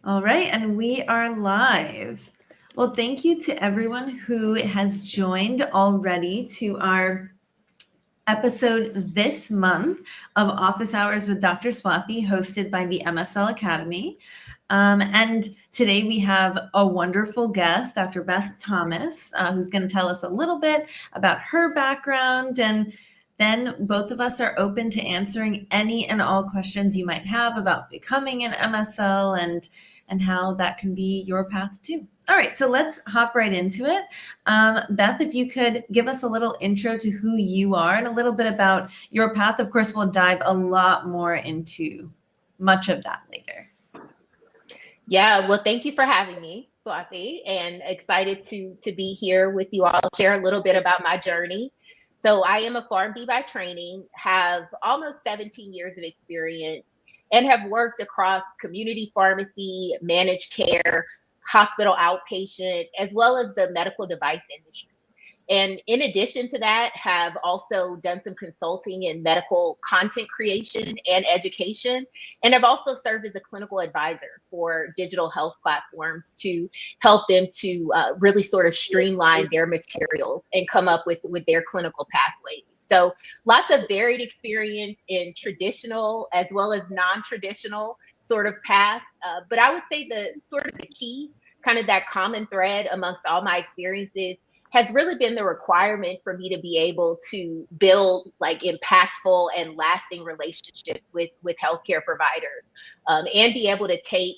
All right, and we are live. Well, thank you to everyone who has joined already to our episode this month of Office Hours with Dr. Swathi, hosted by the MSL Academy. And today we have a wonderful guest, Dr. Beth Thomas, who's going to tell us a little bit about her background, and then both of us are open to answering any and all questions you might have about becoming an MSL and how that can be your path too. All right, so let's hop right into it. Beth, if you could give us a little intro to who you are and a little bit about your path. Of course, we'll dive a lot more into much of that later. Yeah, well, thank you for having me, Swathi, and excited to be here with you all, share a little bit about my journey. So I am a pharmd by training, have almost 17 years of experience, and have worked across community pharmacy, managed care, hospital outpatient, as well as the medical device industry. And in addition to that, have also done some consulting in medical content creation and education, and have also served as a clinical advisor for digital health platforms to help them to really sort of streamline their materials and come up with their clinical pathways. So lots of varied experience in traditional as well as non-traditional sort of paths. But I would say the sort of the key, kind of that common thread amongst all my experiences has really been the requirement for me to be able to build like impactful and lasting relationships with healthcare providers, and be able to take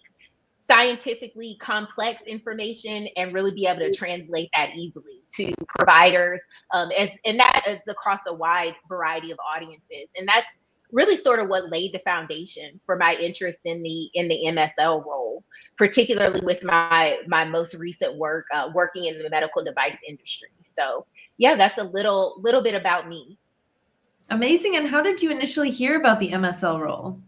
scientifically complex information and really be able to translate that easily to providers, and that is across a wide variety of audiences. And that's really sort of what laid the foundation for my interest in the MSL role, particularly with my most recent work, working in the medical device industry. So yeah, that's a little bit about me. Amazing. And how did you initially hear about the MSL role?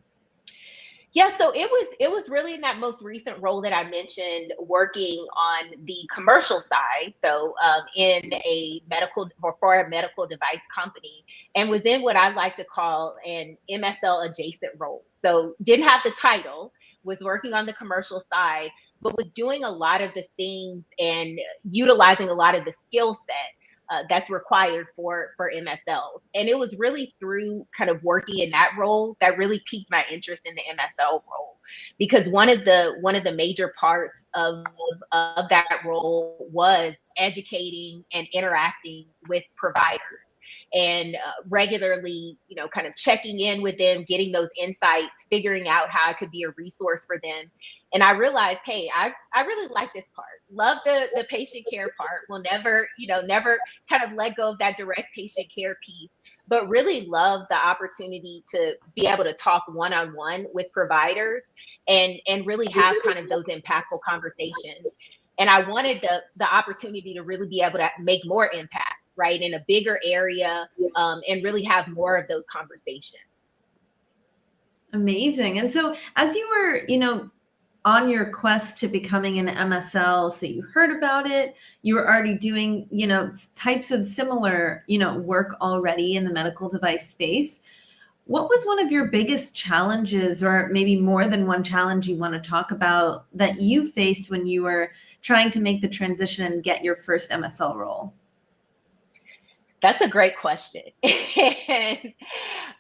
Yeah, so it was really in that most recent role that I mentioned, working on the commercial side. So in a medical or for a medical device company, and within what I like to call an MSL adjacent role. So didn't have the title, was working on the commercial side, but was doing a lot of the things and utilizing a lot of the skill set that's required for MSLs. And it was really through kind of working in that role that really piqued my interest in the MSL role, because one of the major parts of that role was educating and interacting with providers, and regularly, kind of checking in with them, getting those insights, figuring out how I could be a resource for them. And I realized, hey, I really like this part. Love the patient care part. Will never, never kind of let go of that direct patient care piece, but really love the opportunity to be able to talk one-on-one with providers and really have kind of those impactful conversations. And I wanted the opportunity to really be able to make more impact, right, in a bigger area, and really have more of those conversations. Amazing. And so as you were, on your quest to becoming an MSL, so you heard about it, you were already doing, types of similar, work already in the medical device space. What was one of your biggest challenges, or maybe more than one challenge you want to talk about, that you faced when you were trying to make the transition and get your first MSL role? That's a great question. And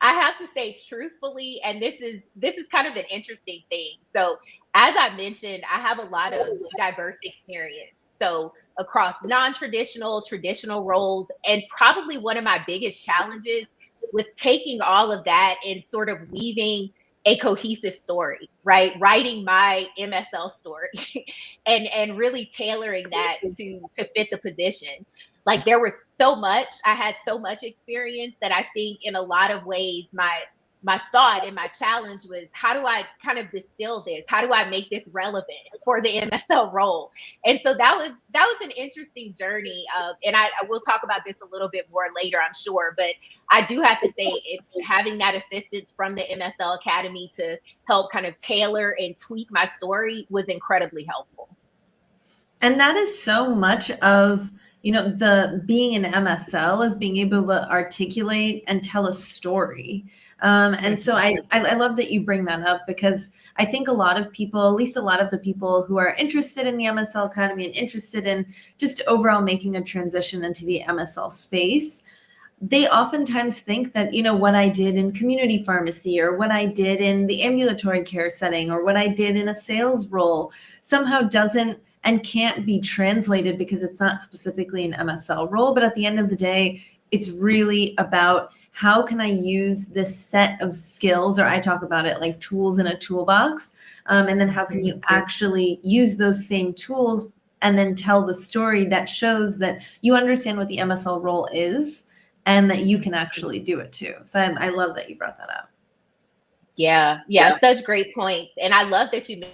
I have to say truthfully, and this is kind of an interesting thing. So as I mentioned, I have a lot of diverse experience. So across non-traditional, traditional roles, and probably one of my biggest challenges was taking all of that and sort of weaving a cohesive story, right? Writing my MSL story and really tailoring that to fit the position. Like there was so much, I had so much experience that I think in a lot of ways my thought and my challenge was, how do I kind of distill this? How do I make this relevant for the MSL role? And so that was an interesting journey. And I will talk about this a little bit more later, I'm sure. But I do have to say, having that assistance from the MSL Academy to help kind of tailor and tweak my story was incredibly helpful. And that is so much of the being an MSL is being able to articulate and tell a story. And so I love that you bring that up, because I think a lot of people, at least a lot of the people who are interested in the MSL Academy and interested in just overall making a transition into the MSL space, they oftentimes think that, what I did in community pharmacy, or what I did in the ambulatory care setting, or what I did in a sales role somehow doesn't and can't be translated because it's not specifically an MSL role. But at the end of the day, it's really about how can I use this set of skills, or I talk about it like tools in a toolbox. And then how can you actually use those same tools and then tell the story that shows that you understand what the MSL role is and that you can actually do it too. So I love that you brought that up. Yeah, such great points. And I love that you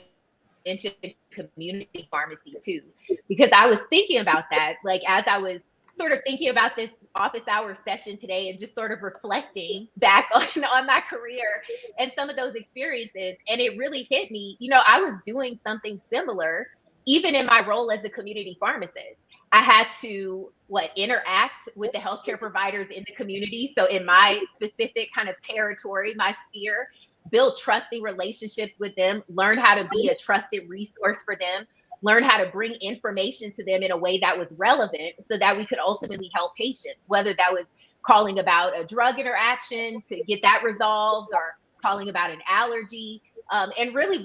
mentioned community pharmacy too, because I was thinking about that, like as I was sort of thinking about this office hour session today and just sort of reflecting back on my career and some of those experiences. And it really hit me, I was doing something similar even in my role as a community pharmacist. I had to interact with the healthcare providers in the community. So in my specific kind of territory, my sphere, build trusting relationships with them, learn how to be a trusted resource for them, learn how to bring information to them in a way that was relevant so that we could ultimately help patients, whether that was calling about a drug interaction to get that resolved, or calling about an allergy, and really,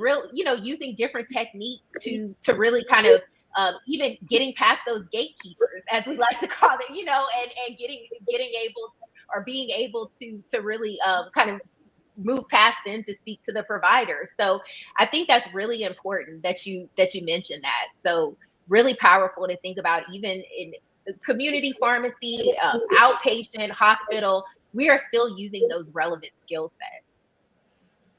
using different techniques to really kind of even getting past those gatekeepers, as we like to call it, and getting able to, or being able to really kind of move past them to speak to the provider. So I think that's really important that you mentioned that. So really powerful to think about, even in community pharmacy, outpatient, hospital, we are still using those relevant skill sets.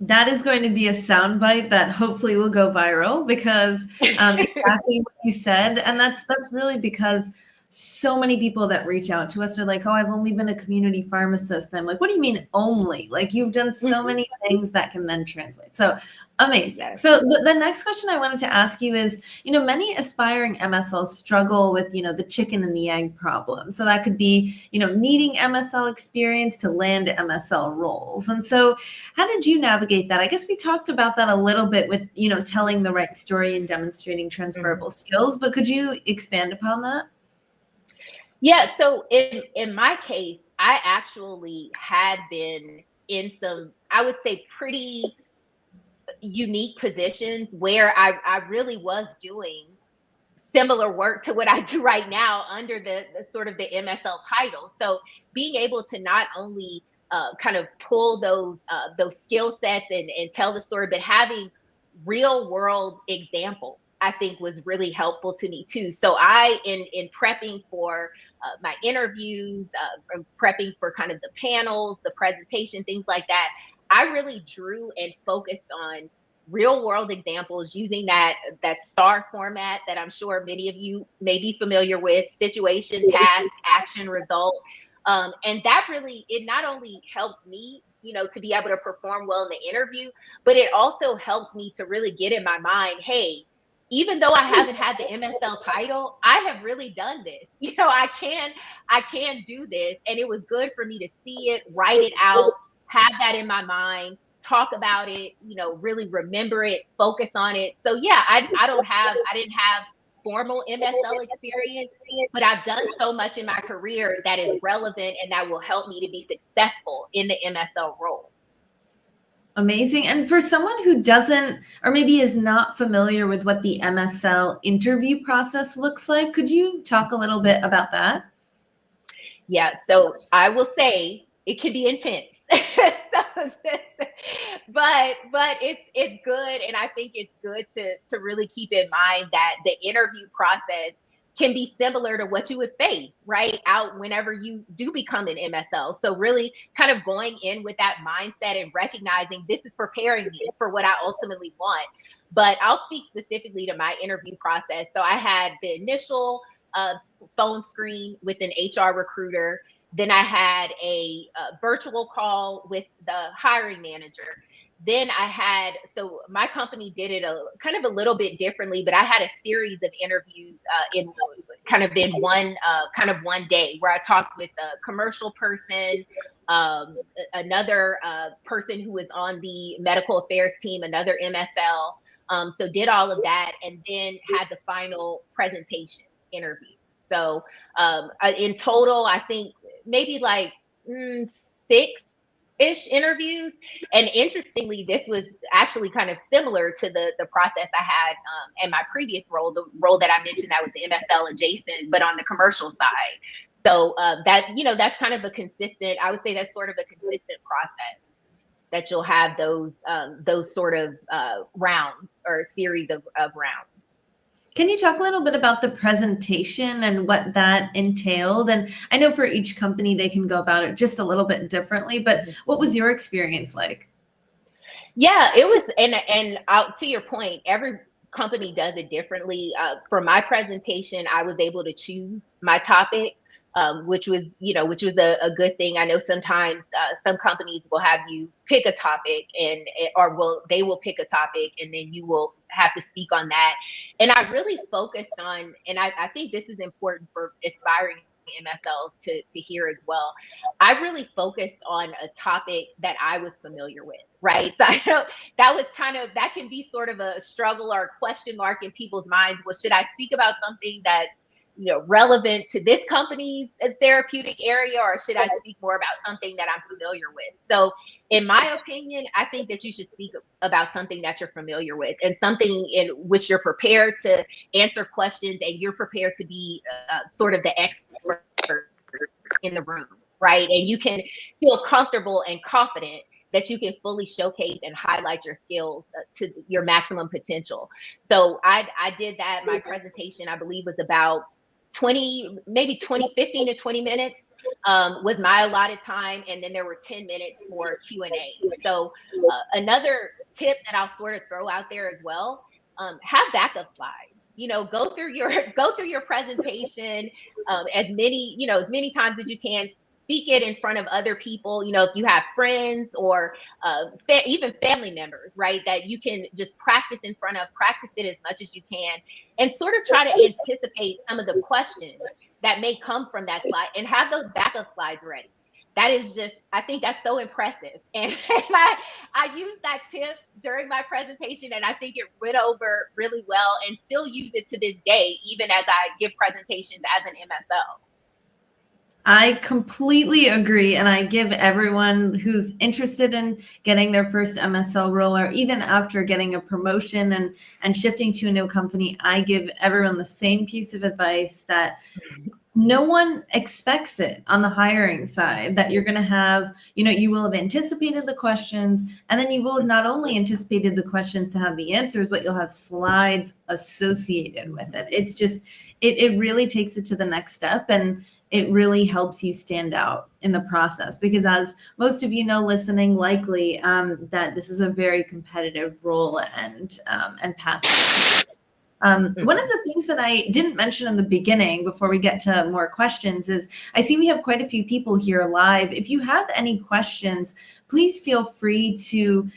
That is going to be a soundbite that hopefully will go viral, because exactly what you said. And that's really because so many people that reach out to us are like, oh, I've only been a community pharmacist. And I'm like, what do you mean only? Like, you've done so many things that can then translate. So amazing. Yes. So the next question I wanted to ask you is, many aspiring MSLs struggle with, the chicken and the egg problem. So that could be, needing MSL experience to land MSL roles. And so how did you navigate that? I guess we talked about that a little bit with, telling the right story and demonstrating transferable skills, but could you expand upon that? Yeah, so in my case, I actually had been in some, I would say, pretty unique positions where I really was doing similar work to what I do right now under the sort of the MSL title. So being able to not only kind of pull those skill sets and tell the story, but having real world examples, I think was really helpful to me too. So in prepping for my interviews, prepping for kind of the panels, the presentation, things like that, I really drew and focused on real world examples using that STAR format that I'm sure many of you may be familiar with: situation, task, action, result. And that really, it not only helped me, to be able to perform well in the interview, but it also helped me to really get in my mind, hey, even though I haven't had the MSL title, I have really done this. I can do this. And it was good for me to see it, write it out, have that in my mind, talk about it, really remember it, focus on it. So yeah, I didn't have formal MSL experience, but I've done so much in my career that is relevant and that will help me to be successful in the MSL role. Amazing. And for someone who doesn't, or maybe is not familiar with what the MSL interview process looks like, could you talk a little bit about that? Yeah, so I will say it can be intense. But it's good, and I think it's good to really keep in mind that the interview process can be similar to what you would face right out whenever you do become an MSL. So really kind of going in with that mindset and recognizing this is preparing me for what I ultimately want. But I'll speak specifically to my interview process. So I had the initial phone screen with an HR recruiter. Then I had a virtual call with the hiring manager. Then I had, so my company did it a kind of a little bit differently, but I had a series of interviews kind of in one day where I talked with a commercial person, another person who was on the medical affairs team, another MSL. So did all of that, and then had the final presentation interview. So in total, I think maybe like 6-ish interviews. And interestingly, this was actually kind of similar to the process I had in my previous role, the role that I mentioned that was MSL adjacent, but on the commercial side. So that's kind of a consistent, I would say that's sort of a consistent process that you'll have those sort of rounds or series of rounds. Can you talk a little bit about the presentation and what that entailed? And I know for each company, they can go about it just a little bit differently, but what was your experience like? Yeah, it was, and out to your point, every company does it differently. For my presentation, I was able to choose my topic, which was a good thing. I know sometimes some companies will have you pick a topic they will pick a topic and then you will have to speak on that. And I really focused on, and I think this is important for aspiring MSLs to hear as well. I really focused on a topic that I was familiar with, right? So I know that can be sort of a struggle or a question mark in people's minds. Well, should I speak about something that's relevant to this company's therapeutic area, or should I speak more about something that I'm familiar with? So in my opinion, I think that you should speak about something that you're familiar with and something in which you're prepared to answer questions and you're prepared to be sort of the expert in the room, right? And you can feel comfortable and confident that you can fully showcase and highlight your skills to your maximum potential. So I did that. My presentation, I believe, was about 15 to 20 minutes was my allotted time. And then there were 10 minutes for Q&A. So another tip that I'll sort of throw out there as well, have backup slides. Go through your presentation as many times as you can. Speak it in front of other people, if you have friends or even family members, right, that you can just practice in front of, practice it as much as you can, and sort of try to anticipate some of the questions that may come from that slide and have those backup slides ready. That is just, I think that's so impressive. And I used that tip during my presentation, and I think it went over really well and still use it to this day, even as I give presentations as an MSL. I completely agree. And I give everyone who's interested in getting their first MSL role, or even after getting a promotion and shifting to a new company, I give everyone the same piece of advice that no one expects it on the hiring side, that you're going to have, you will have anticipated the questions, and then you will have not only anticipated the questions to have the answers, but you'll have slides associated with it. It's just, it really takes it to the next step, and it really helps you stand out in the process, because as most of you know listening, likely that this is a very competitive role and path. One of the things that I didn't mention in the beginning before we get to more questions is I see we have quite a few people here live. If you have any questions, please feel free to,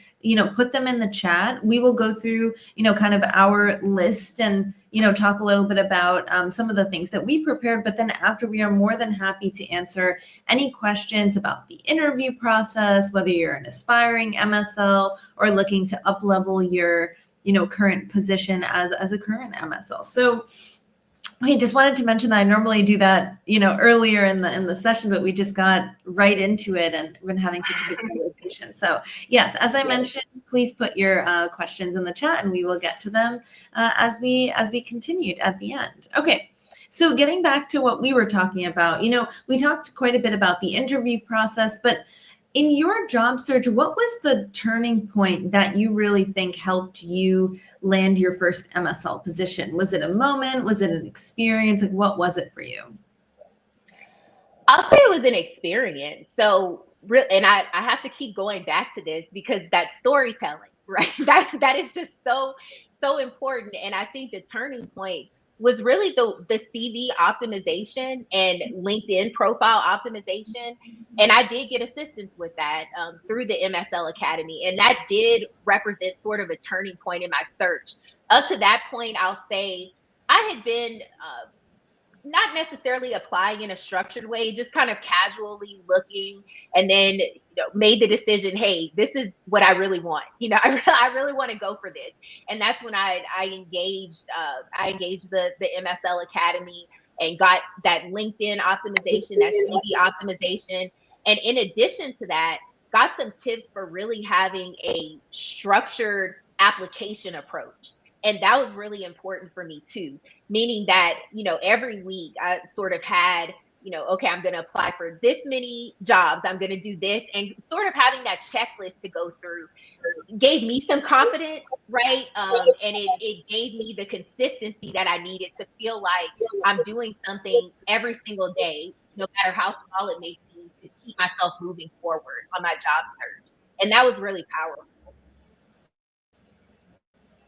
put them in the chat. We will go through, kind of our list and, talk a little bit about some of the things that we prepared. But then after, we are more than happy to answer any questions about the interview process, whether you're an aspiring MSL or looking to up-level your current position as a current MSL. So I just wanted to mention that I normally do that, earlier in the session, but we just got right into it and we've been having such a good conversation. So yes, as I mentioned, please put your questions in the chat and we will get to them as we continued at the end. Okay. So getting back to what we were talking about, we talked quite a bit about the interview process, but in your job search, what was the turning point that you really think helped you land your first MSL position? Was it a moment? Was it an experience? Like, what was it for you? I'll say it was an experience. So, and I have to keep going back to this because that storytelling, right? That is just so important. And I think the turning point was really the CV optimization and LinkedIn profile optimization. And I did get assistance with that through the MSL Academy. And that did represent sort of a turning point in my search. Up to that point, I'll say I had been not necessarily applying in a structured way, just kind of casually looking, and then made the decision, hey, this is what I really want. I really want to go for this. And that's when I engaged the MSL Academy and got that LinkedIn optimization, that CV optimization. And in addition to that, got some tips for really having a structured application approach. And that was really important for me too, meaning that, every week I sort of had, okay, I'm going to apply for this many jobs, I'm going to do this, and sort of having that checklist to go through gave me some confidence, right? And it gave me the consistency that I needed to feel like I'm doing something every single day, no matter how small it may seem, to keep myself moving forward on my job search. And that was really powerful.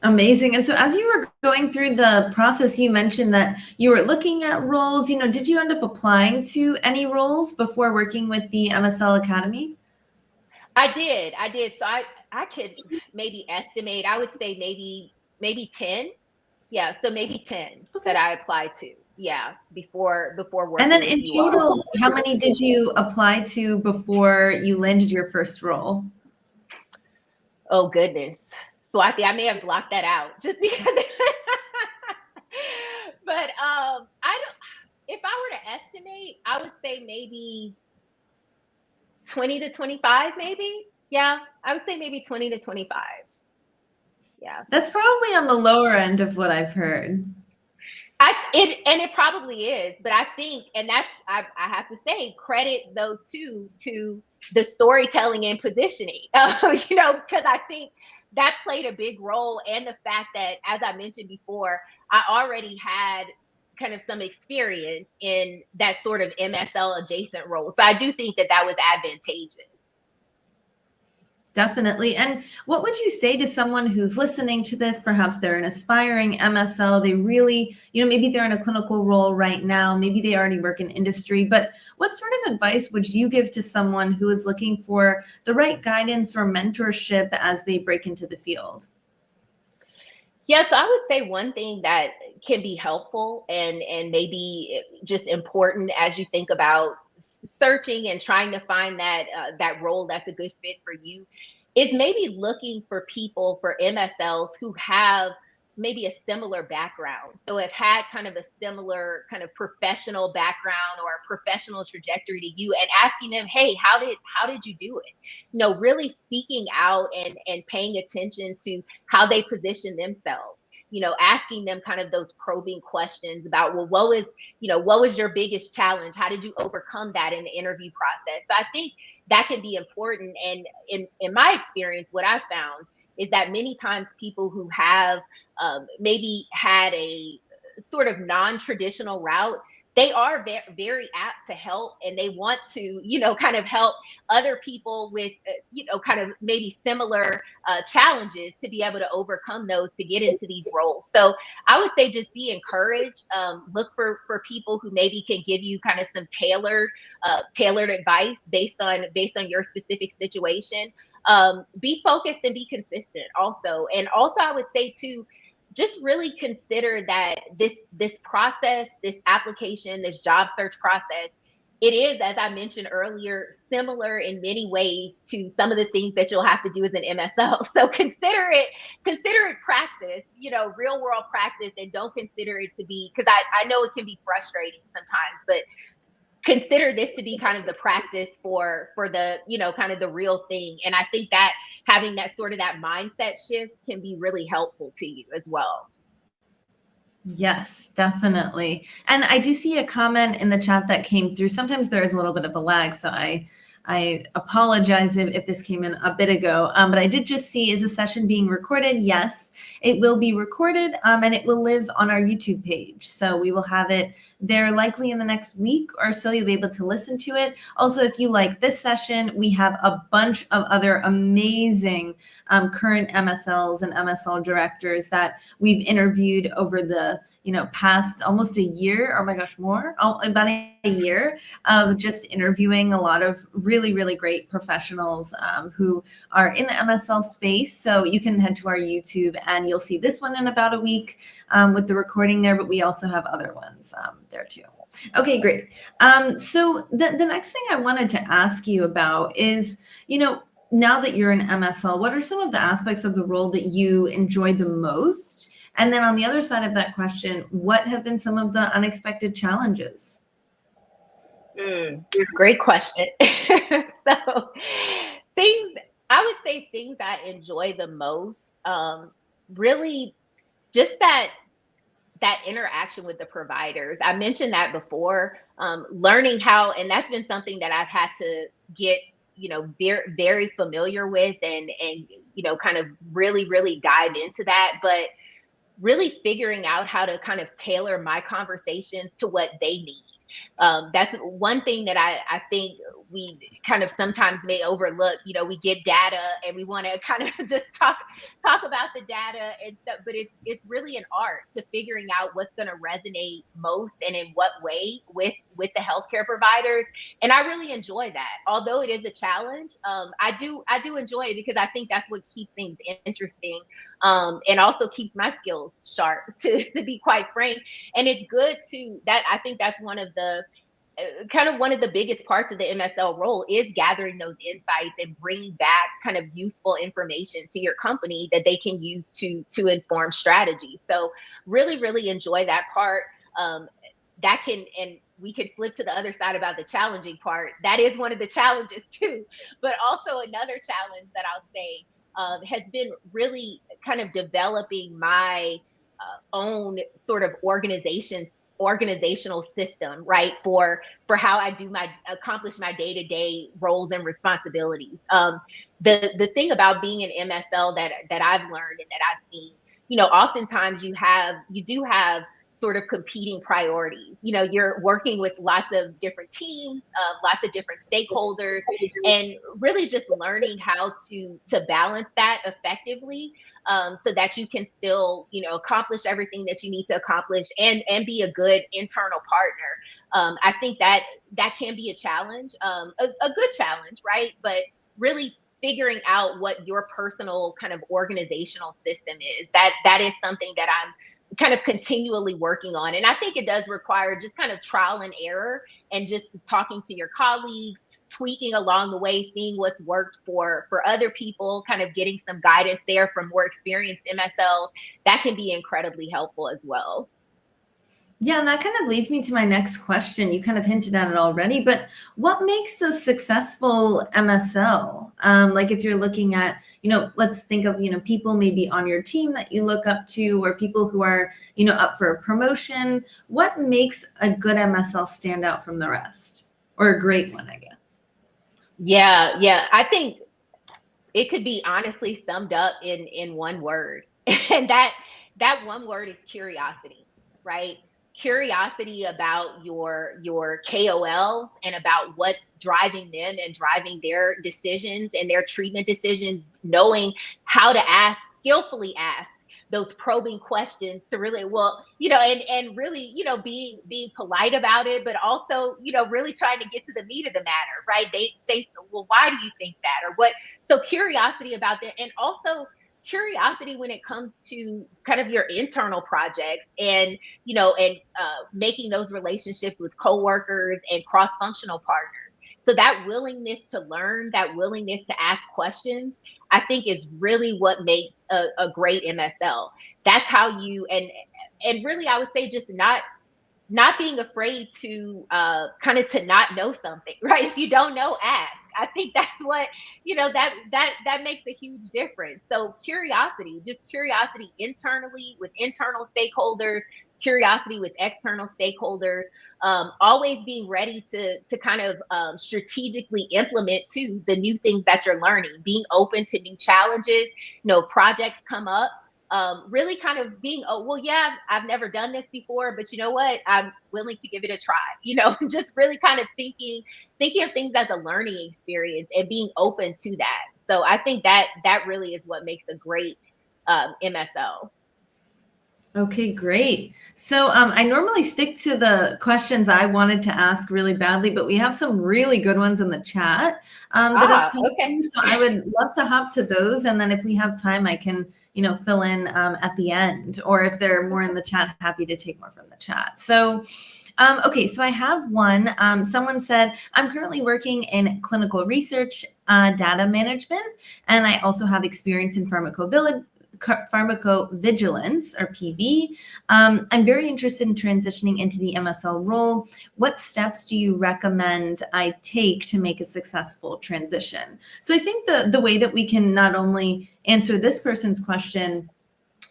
Amazing. And so as you were going through the process, you mentioned that you were looking at roles. Did you end up applying to any roles before working with the MSL Academy? I did. So I could maybe estimate, I would say maybe 10. Yeah, so maybe 10 that I applied to. Yeah, before working. And then in with you all. total, how many did you apply to before you landed your first role? Oh goodness. Swathi, I may have blocked that out just because. But I don't. If I were to estimate, I would say maybe 20 to 25, maybe. Yeah, I would say maybe 20 to 25. Yeah. That's probably on the lower end of what I've heard. It probably is, but I think, and that's, I have to say, credit though too to the storytelling and positioning, because I think that played a big role, and the fact that, as I mentioned before, I already had kind of some experience in that sort of MSL adjacent role. So I do think that was advantageous. Definitely. And what would you say to someone who's listening to this? Perhaps they're an aspiring MSL. They really, maybe they're in a clinical role right now. Maybe they already work in industry. But what sort of advice would you give to someone who is looking for the right guidance or mentorship as they break into the field? Yeah, so I would say one thing that can be helpful and maybe just important as you think about searching and trying to find that role that's a good fit for you is maybe looking for people, for MSLs who have maybe a similar background. So have had kind of a similar kind of professional background or a professional trajectory to you, and asking them, hey, how did you do it? Really seeking out and paying attention to how they position themselves. Asking them kind of those probing questions about, well, what was your biggest challenge? How did you overcome that in the interview process? So I think that can be important. And in my experience, what I've found is that many times people who have maybe had a sort of non-traditional route, they are very apt to help, and they want to, kind of help other people with, kind of maybe similar challenges to be able to overcome those to get into these roles. So I would say just be encouraged. Look for people who maybe can give you kind of some tailored advice based on your specific situation. Be focused and be consistent also. And also I would say too, just really consider that this process, this application, this job search process, it is, as I mentioned earlier, similar in many ways to some of the things that you'll have to do as an MSL. So consider it practice, real world practice, and don't consider it to be, because I know it can be frustrating sometimes, but consider this to be kind of the practice for the, kind of the real thing. And I think that having that sort of that mindset shift can be really helpful to you as well. Yes, definitely. And I do see a comment in the chat that came through. Sometimes there is a little bit of a lag, so I apologize if this came in a bit ago, but I did just see, is the session being recorded? Yes, it will be recorded, and it will live on our YouTube page. So we will have it there likely in the next week or so. You'll be able to listen to it. Also, if you like this session, we have a bunch of other amazing current MSLs and MSL directors that we've interviewed over the past almost a year, oh my gosh, about a year of just interviewing a lot of really really, really great professionals who are in the MSL space. So you can head to our YouTube and you'll see this one in about a week with the recording there, but we also have other ones there too. Okay, great. So the next thing I wanted to ask you about is, now that you're an MSL, what are some of the aspects of the role that you enjoy the most? And then on the other side of that question, what have been some of the unexpected challenges? Great question. So I would say things I enjoy the most, really just that interaction with the providers. I mentioned that before, learning how, and that's been something that I've had to get, very, very familiar with and, kind of really, really dive into that. But really figuring out how to kind of tailor my conversations to what they need. That's one thing that I think we kind of sometimes may overlook. We get data and we want to kind of just talk about the data and stuff, but it's really an art to figuring out what's going to resonate most and in what way with the healthcare providers. And I really enjoy that. Although it is a challenge, I do enjoy it because I think that's what keeps things interesting, and also keeps my skills sharp, to be quite frank. And it's good to that. I think that's one of the one of the biggest parts of the MSL role is gathering those insights and bringing back kind of useful information to your company that they can use to inform strategy. So really, really enjoy that part. And we could flip to the other side about the challenging part. That is one of the challenges too. But also another challenge that I'll say has been really kind of developing my own sort of organizational system, right? For how I accomplish my day-to-day roles and responsibilities. The thing about being an MSL that I've learned and that I've seen, oftentimes you do have sort of competing priorities. You're working with lots of different teams, lots of different stakeholders, and really just learning how to balance that effectively, so that you can still, accomplish everything that you need to accomplish and be a good internal partner. I think that can be a challenge, a good challenge, right? But really figuring out what your personal kind of organizational system is, that is something that I'm kind of continually working on. And I think it does require just kind of trial and error and just talking to your colleagues, tweaking along the way, seeing what's worked for other people, kind of getting some guidance there from more experienced MSLs. That can be incredibly helpful as well. Yeah, and that kind of leads me to my next question. You kind of hinted at it already, but what makes a successful MSL? Like if you're looking at, let's think of, people maybe on your team that you look up to, or people who are, up for a promotion. What makes a good MSL stand out from the rest? Or a great one, I guess. Yeah. I think it could be honestly summed up in one word. And that one word is curiosity, right? Curiosity about your KOLs and about what's driving them and driving their decisions and their treatment decisions, knowing how to skillfully ask those probing questions to really, and really, being polite about it, but also, really trying to get to the meat of the matter, right? They say, well, why do you think that? Or what? So curiosity about that. And also curiosity when it comes to kind of your internal projects and, making those relationships with coworkers and cross-functional partners. So that willingness to learn, that willingness to ask questions, I think is really what makes a great MSL. That's how you, and really, I would say just not being afraid to kind of to not know something, right? If you don't know, ask. I think that's what, that makes a huge difference. So curiosity, just curiosity internally with internal stakeholders, curiosity with external stakeholders, always being ready to kind of strategically implement too the new things that you're learning, being open to new challenges, projects come up. Really kind of being, oh, well, yeah, I've never done this before, but you know what? I'm willing to give it a try, just really kind of thinking of things as a learning experience and being open to that. So I think that really is what makes a great MSL. Okay, great. So I normally stick to the questions I wanted to ask really badly, but we have some really good ones in the chat that have come Okay. through. So I would love to hop to those. And then if we have time, I can, fill in at the end. Or if there are more in the chat, happy to take more from the chat. So, okay, so I have one. Someone said, I'm currently working in clinical research, data management, and I also have experience in pharmacovigilance or PV. I'm very interested in transitioning into the MSL role. What steps do you recommend I take to make a successful transition? So I think the way that we can not only answer this person's question,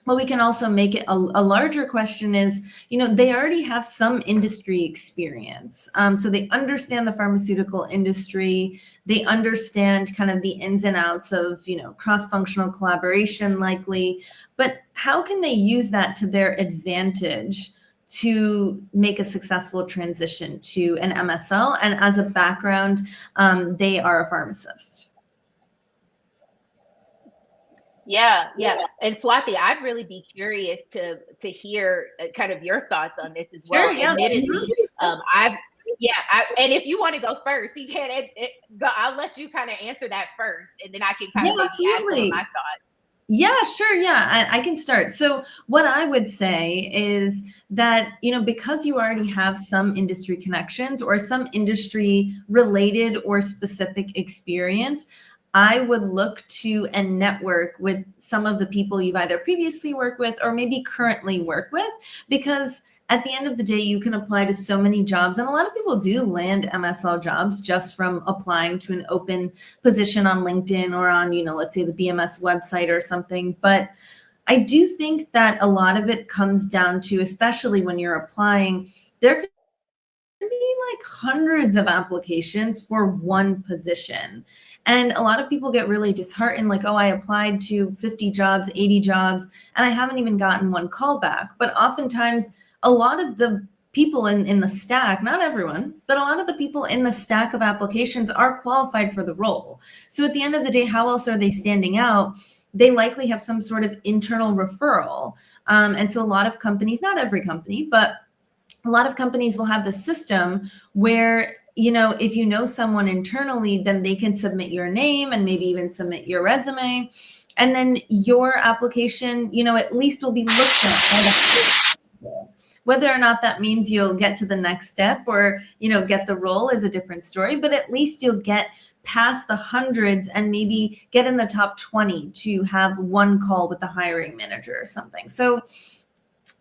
but we can also make it a larger question is, they already have some industry experience. So they understand the pharmaceutical industry. They understand kind of the ins and outs of, cross-functional collaboration likely. But how can they use that to their advantage to make a successful transition to an MSL? And as a background, they are a pharmacist. Yeah. And Swathi, I'd really be curious to hear kind of your thoughts on this as well. Sure, yeah. Admittedly, and if you want to go first, you can. Go. I'll let you kind of answer that first, and then I can kind Yeah, of maybe add some of absolutely. my thoughts. Yeah, sure. Yeah, I can start. So what I would say is that, because you already have some industry connections or some industry related or specific experience, I would look to and network with some of the people you've either previously worked with or maybe currently work with, because at the end of the day, you can apply to so many jobs. And a lot of people do land MSL jobs just from applying to an open position on LinkedIn or on, let's say the BMS website or something. But I do think that a lot of it comes down to, especially when you're applying, there could be like hundreds of applications for one position. And a lot of people get really disheartened, like, oh, I applied to 50 jobs, 80 jobs, and I haven't even gotten one call back. But oftentimes, a lot of the people in the stack, not everyone, but a lot of the people in the stack of applications are qualified for the role. So at the end of the day, how else are they standing out? They likely have some sort of internal referral. And so a lot of companies, not every company, but a lot of companies will have the system where, if you know someone internally, then they can submit your name and maybe even submit your resume. And then your application, at least will be looked at by the whether or not that means you'll get to the next step or, get the role is a different story, but at least you'll get past the hundreds and maybe get in the top 20 to have one call with the hiring manager or something. So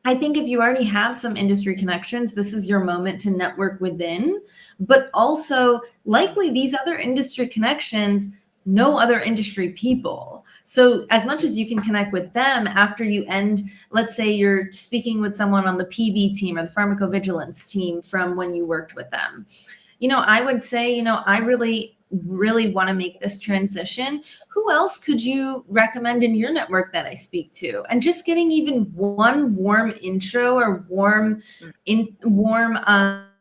I think if you already have some industry connections, this is your moment to network within, but also likely these other industry connections know other industry people. So as much as you can connect with them after you end, let's say you're speaking with someone on the PV team or the pharmacovigilance team from when you worked with them. I would say, I really want to make this transition. Who else could you recommend in your network that I speak to? And just getting even one warm intro or warm,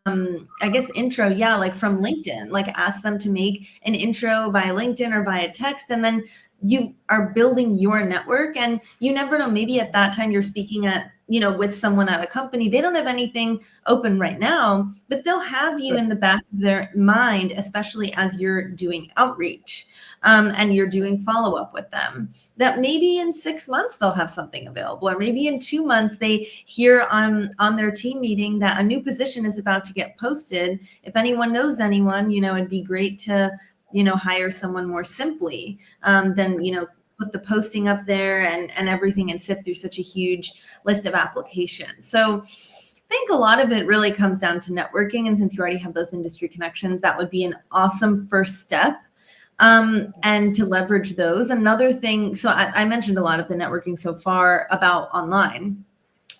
I guess intro, like from LinkedIn, like ask them to make an intro via LinkedIn or via text, and then you are building your network. And you never know, maybe at that time you're speaking at, with someone at a company, they don't have anything open right now, but they'll have you in the back of their mind, especially as you're doing outreach and you're doing follow-up with them, that maybe in 6 months they'll have something available, or maybe in 2 months they hear on their team meeting that a new position is about to get posted. If anyone knows anyone, it'd be great to hire someone more simply than put the posting up there and everything and sift through such a huge list of applications. So I think a lot of it really comes down to networking. And since you already have those industry connections, that would be an awesome first step. And to leverage those. Another thing, so I mentioned a lot of the networking so far about online.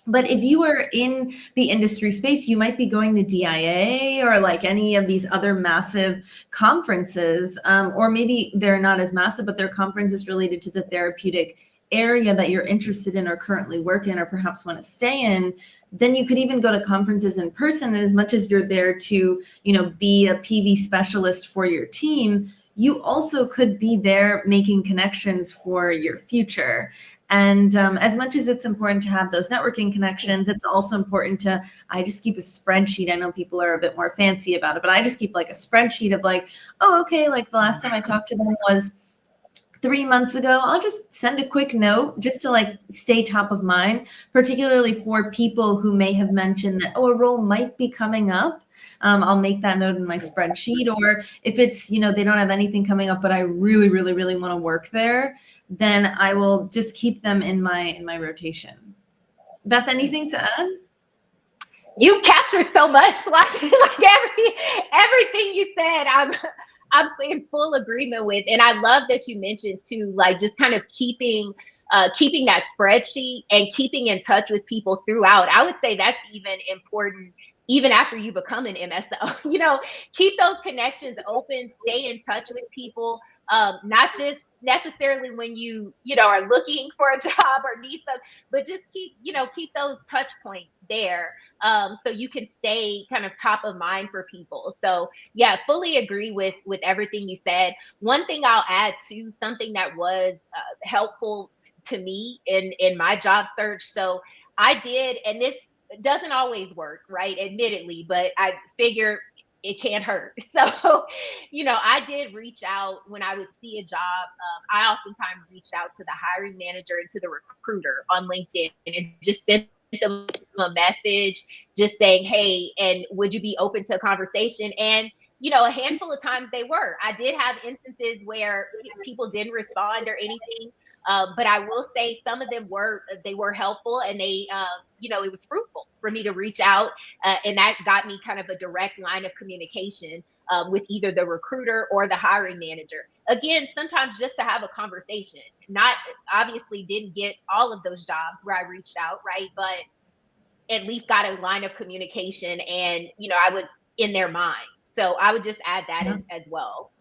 But if you are in the industry space, you might be going to DIA or like any of these other massive conferences, or maybe they're not as massive, but they're conferences related to the therapeutic area that you're interested in or currently work in or perhaps want to stay in. Then you could even go to conferences in person. And as much as you're there to, be a PV specialist for your team, you also could be there making connections for your future. And as much as it's important to have those networking connections, it's also important to, I just keep a spreadsheet. I know people are a bit more fancy about it, but I just keep like a spreadsheet of like, oh, okay, like the last time I talked to them was 3 months ago. I'll just send a quick note just to like stay top of mind, particularly for people who may have mentioned that, oh, a role might be coming up. I'll make that note in my spreadsheet. Or if it's, you know, they don't have anything coming up, but I really, really, really want to work there, then I will just keep them in my rotation. Beth, anything to add? You captured so much, like everything you said. I'm in full agreement with, and I love that you mentioned too, like just kind of keeping that spreadsheet and keeping in touch with people throughout. I would say that's even important even after you become an MSL. You know, keep those connections open, stay in touch with people, not just necessarily when you know are looking for a job or need some, but just keep those touch points there, so you can stay kind of top of mind for people. So yeah, fully agree with everything you said. One thing I'll add to something that was helpful to me in my job search. So I did, and this doesn't always work, right? Admittedly, but I figure it can't hurt. So, you know, I did reach out when I would see a job. I oftentimes reached out to the hiring manager and to the recruiter on LinkedIn and just sent them a message just saying, hey, and would you be open to a conversation? And, you know, a handful of times they were. I did have instances where people didn't respond or anything. But I will say some of them were helpful, and they, you know, it was fruitful for me to reach out, and that got me kind of a direct line of communication with either the recruiter or the hiring manager. Again, sometimes just to have a conversation. Not obviously didn't get all of those jobs where I reached out, right? But at least got a line of communication, and you know, I was in their mind. So I would just add that as well.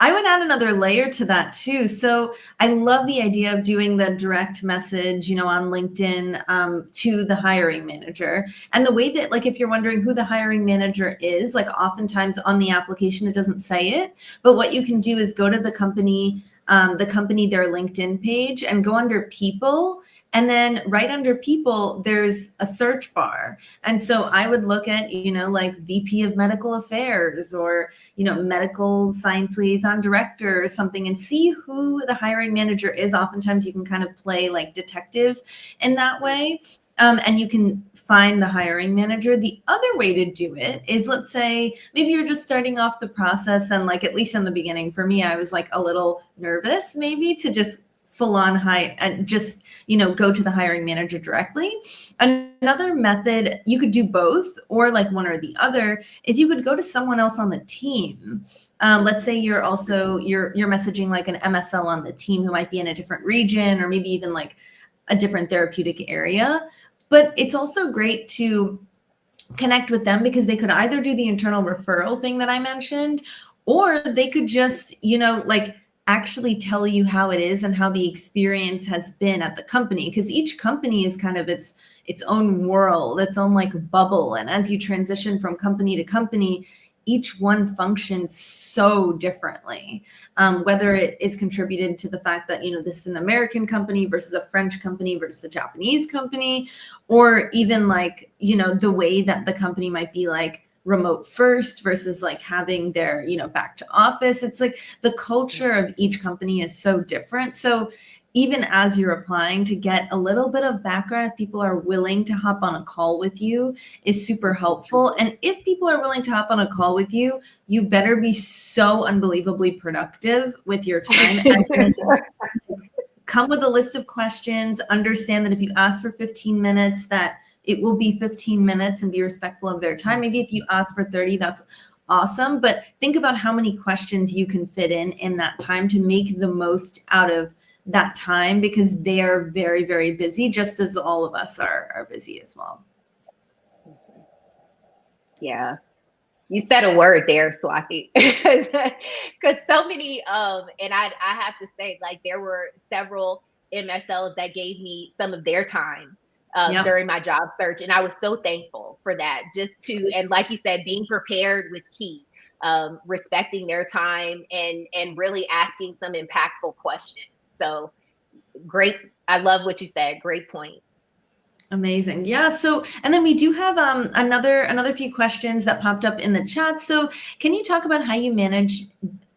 I would add another layer to that too. So I love the idea of doing the direct message, you know, on LinkedIn to the hiring manager. And the way that, like, if you're wondering who the hiring manager is, like oftentimes on the application, it doesn't say it. But what you can do is go to the company, their LinkedIn page, and go under people. And then right under people, there's a search bar. And so I would look at, you know, like VP of Medical Affairs or, you know, Medical Science Liaison Director or something, and see who the hiring manager is. Oftentimes you can kind of play like detective in that way. And you can find the hiring manager. The other way to do it is, let's say maybe you're just starting off the process, and like, at least in the beginning for me, I was like a little nervous maybe to just full on hire and just, you know, go to the hiring manager directly. Another method, you could do both or like one or the other, is you could go to someone else on the team. Let's say you're messaging like an MSL on the team who might be in a different region or maybe even like a different therapeutic area. But it's also great to connect with them because they could either do the internal referral thing that I mentioned, or they could just, you know, like actually tell you how it is and how the experience has been at the company, because each company is kind of its own world, its own like bubble. And as you transition from company to company, each one functions so differently, whether it is contributed to the fact that, you know, this is an American company versus a French company versus a Japanese company, or even like, you know, the way that the company might be like remote first versus like having their, you know, back to office. It's like the culture of each company is so different. So even as you're applying, to get a little bit of background, if people are willing to hop on a call with you, is super helpful. And if people are willing to hop on a call with you, you better be so unbelievably productive with your time. Come with a list of questions, understand that if you ask for 15 minutes, that it will be 15 minutes, and be respectful of their time. Maybe if you ask for 30, that's awesome. But think about how many questions you can fit in that time to make the most out of that time, because they are very, very busy, just as all of us are busy as well. Yeah. You said a word there, Swathi, because so many, and I have to say, like, there were several MSLs that gave me some of their time during my job search. And I was so thankful for that, and like you said, being prepared was key, respecting their time and really asking some impactful questions. So great. I love what you said. Great point. Amazing. Yeah. So, and then we do have another few questions that popped up in the chat. So, can you talk about how you manage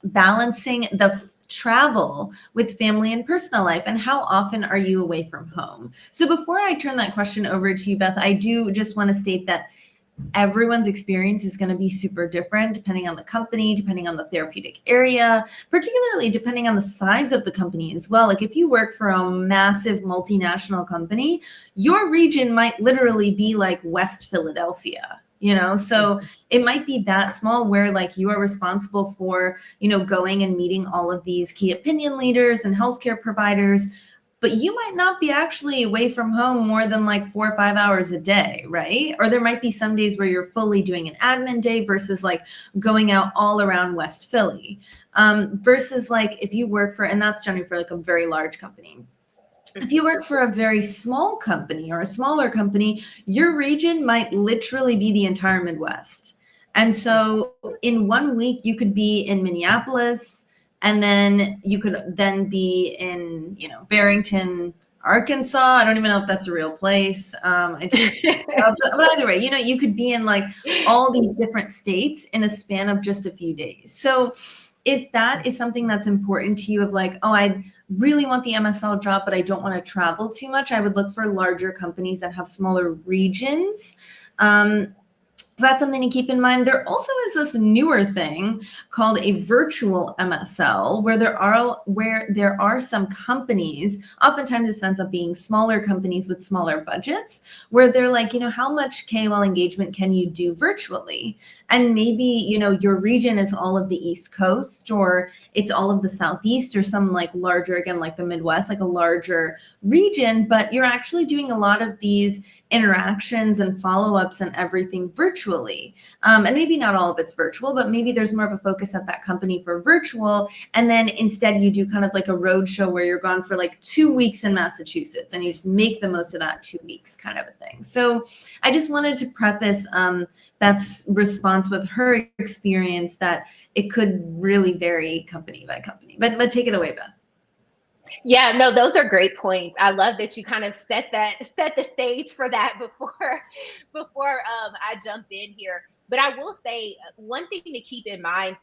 balancing the travel with family and personal life, and how often are you away from home? So, before I turn that question over to you, Beth, I do just want to state that everyone's experience is going to be super different depending on the company, depending on the therapeutic area, particularly depending on the size of the company as well. Like if you work for a massive multinational company, your region might literally be like West Philadelphia, you know? So it might be that small where like you are responsible for, you know, going and meeting all of these key opinion leaders and healthcare providers, but you might not be actually away from home more than like 4 or 5 hours a day, right? Or there might be some days where you're fully doing an admin day versus like going out all around West Philly. Versus like if you work for, and that's generally for like a very large company. If you work for a very small company or a smaller company, your region might literally be the entire Midwest. And so in 1 week, you could be in Minneapolis, and then you could then be in, you know, Barrington, Arkansas. I don't even know if that's a real place. But either way, you know, you could be in like all these different states in a span of just a few days. So if that is something that's important to you of like, oh, I really want the MSL job, but I don't want to travel too much, I would look for larger companies that have smaller regions. So that's something to keep in mind. There also is this newer thing called a virtual MSL, where there are some companies, oftentimes it ends up being smaller companies with smaller budgets, where they're like, you know, how much KOL engagement can you do virtually? And maybe, you know, your region is all of the East Coast, or it's all of the Southeast, or some like larger, again, like the Midwest, like a larger region, but you're actually doing a lot of these interactions and follow-ups and everything virtually. And maybe not all of it's virtual, but maybe there's more of a focus at that company for virtual. And then instead you do kind of like a road show where you're gone for like 2 weeks in Massachusetts and you just make the most of that 2 weeks kind of a thing. So I just wanted to preface Beth's response with her experience that it could really vary company by company. But take it away, Beth. Yeah, no, those are great points. I love that you kind of set the stage for that before I jumped in here. But I will say one thing to keep in mind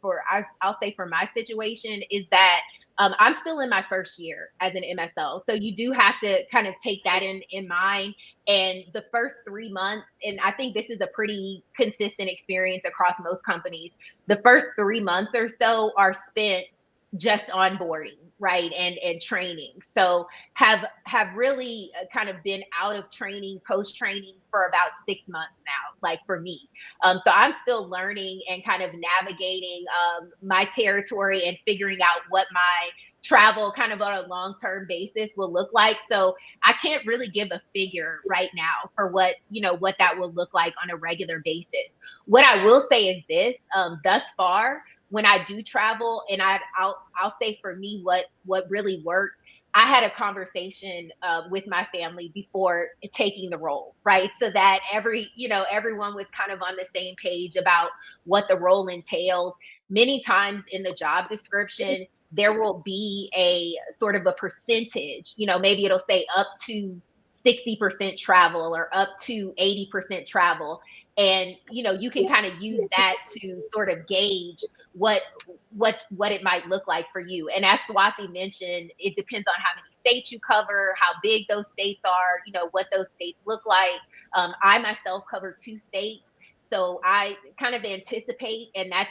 I'll say for my situation is that I'm still in my first year as an MSL. So you do have to kind of take that in mind. And the first 3 months, and I think this is a pretty consistent experience across most companies, the first 3 months or so are spent just onboarding, right, and training. So have really kind of been out of training, post training for about 6 months now, like for me. So I'm still learning and kind of navigating my territory and figuring out what my travel kind of on a long-term basis will look like. So I can't really give a figure right now for what, you know, what that will look like on a regular basis. What I will say is this, thus far, when I do travel, and I'll say for me what really worked. I had a conversation with my family before taking the role, right? So that everyone was kind of on the same page about what the role entailed. Many times in the job description, there will be a sort of a percentage, maybe it'll say up to 60% travel or up to 80% travel. And, you can kind of use that to sort of gauge what it might look like for you. And as Swathi mentioned, it depends on how many states you cover, how big those states are, what those states look like. I myself cover 2 states. So I kind of anticipate, and that's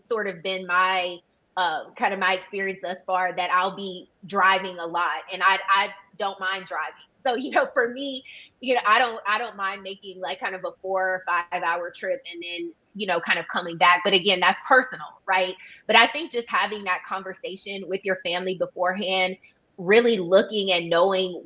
sort of been my kind of my experience thus far, that I'll be driving a lot, and I don't mind driving. So, for me, I don't mind making like kind of a 4 or 5 hour trip and then, kind of coming back. But again, that's personal, right? But I think just having that conversation with your family beforehand, really looking and knowing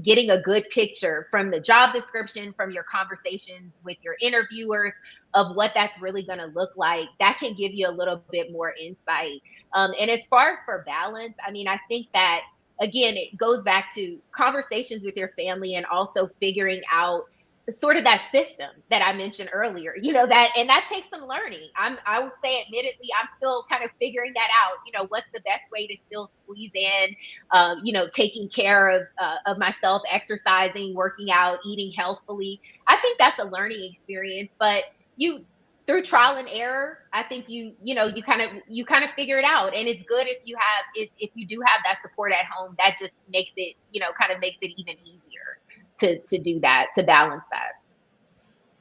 getting a good picture from the job description, from your conversations with your interviewers of what that's really going to look like, that can give you a little bit more insight. And as far as for balance, I mean, I think that, again, it goes back to conversations with your family and also figuring out sort of that system that I mentioned earlier, that takes some learning. I will say, admittedly, I'm still kind of figuring that out. What's the best way to still squeeze in, taking care of myself, exercising, working out, eating healthfully. I think that's a learning experience, but you through trial and error, I think you kind of figure it out. And it's good if you do have that support at home. That just makes it, kind of makes it even easier to do that, to balance that.